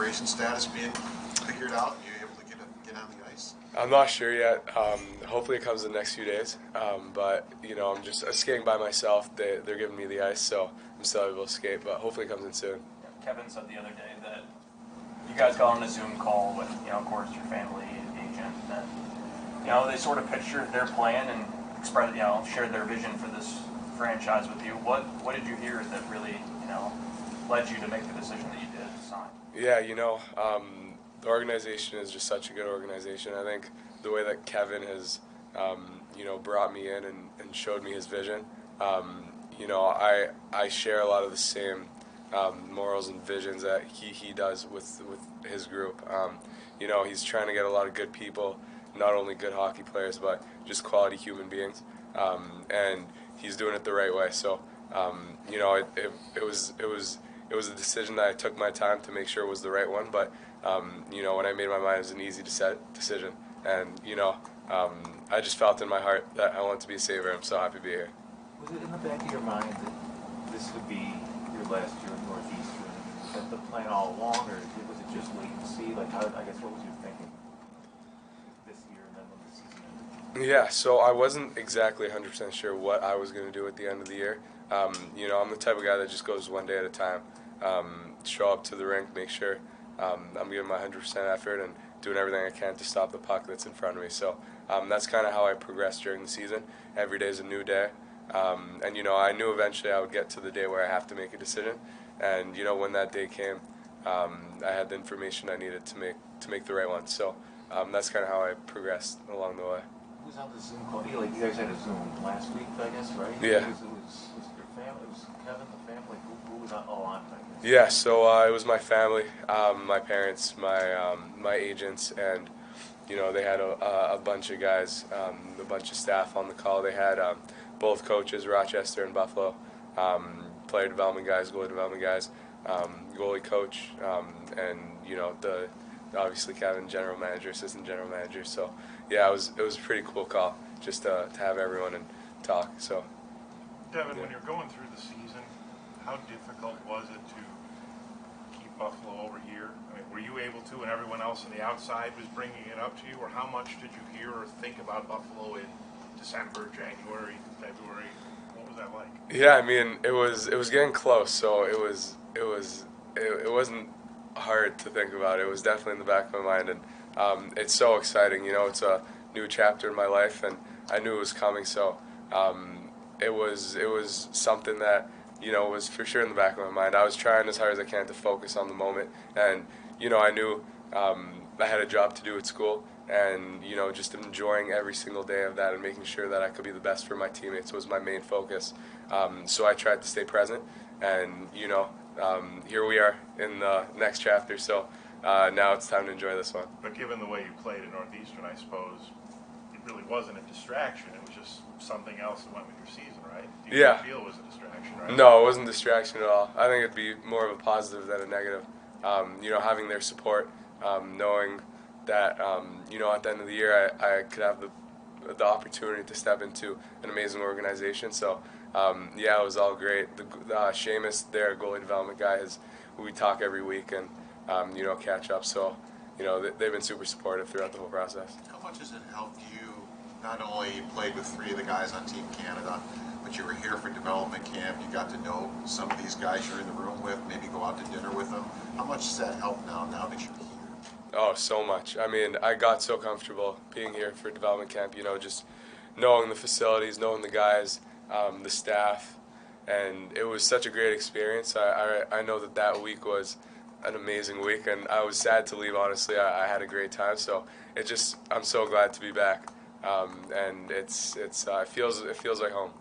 immigration status being figured out? You're able to get on the ice? I'm not sure yet. Hopefully it comes in the next few days. But, I'm just skating by myself. They're giving me the ice, so I'm still able to skate. But hopefully it comes in soon. Kevin said the other day that you guys got on a Zoom call with, of course, your family and agent. And, they sort of pictured their plan and expressed, shared their vision for this franchise with you. What did you hear that really, led you to make the decision that you did to sign? Yeah, the organization is just such a good organization. I think the way that Kevin has, brought me in and showed me his vision, I share a lot of the same morals and visions that he does with his group. He's trying to get a lot of good people, not only good hockey players, but just quality human beings, and he's doing it the right way. So, it was a decision that I took my time to make sure it was the right one. But when I made my mind, it was an easy decision, and I just felt in my heart that I wanted to be a Sabre. I'm so happy to be here. Was it in the back of your mind that this would be your last year in Northeastern? Was that the plan all along, or was it just wait and see? Like, what was your thinking this year and then when the season ended? Yeah, so I wasn't exactly 100% sure what I was going to do at the end of the year. I'm the type of guy that just goes one day at a time. Show up to the rink, make sure I'm giving my 100% effort and doing everything I can to stop the puck that's in front of me. So that's kind of how I progressed during the season. Every day is a new day. And I knew eventually I would get to the day where I have to make a decision. And when that day came, I had the information I needed to make the right one. So that's kind of how I progressed along the way. Who was on the Zoom call? You guys had a Zoom last week, I guess, right? Yeah. It was your family. It was Kevin, the family. Who was all on? I guess. Yeah. So it was my family, my parents, my agents, and they had a bunch of guys, a bunch of staff on the call. They had both coaches, Rochester and Buffalo, player development guys, goalie development guys, goalie coach, and obviously Kevin, general manager, assistant general manager. So yeah, it was a pretty cool call just to have everyone and talk. So Devon, when you're going through the season, how difficult was it to keep Buffalo over here? I mean, were you able to, and everyone else on the outside was bringing it up to you, or how much did you hear or think about Buffalo in December, January, February? What was that like? Yeah, I mean, it was getting close, so it wasn't hard to think about. It was definitely in the back of my mind, and it's so exciting. It's a new chapter in my life, and I knew it was coming. So it was something that was for sure in the back of my mind. I was trying as hard as I can to focus on the moment, and I knew I had a job to do at school, and just enjoying every single day of that and making sure that I could be the best for my teammates was my main focus. So I tried to stay present, and here we are in the next chapter. So now it's time to enjoy this one. But given the way you played at Northeastern, I suppose it really wasn't a distraction. It was just something else that went with your season, right? Do you feel it was a distraction, right? No, it wasn't a distraction at all. I think it'd be more of a positive than a negative. Having their support, knowing that at the end of the year I could have the opportunity to step into an amazing organization. So it was all great. The Seamus, their goalie development guy, we talk every week and catch up. So they've been super supportive throughout the whole process. How much has it helped you? Not only you played with 3 of the guys on Team Canada, but you were here for development camp. You got to know some of these guys you're in the room with, maybe go out to dinner with them. How much does that help now that you're here? Oh, so much. I mean, I got so comfortable being here for development camp, just knowing the facilities, knowing the guys, the staff, and it was such a great experience. I know that week was an amazing week, and I was sad to leave, honestly. I had a great time, so I'm so glad to be back, and it feels like home.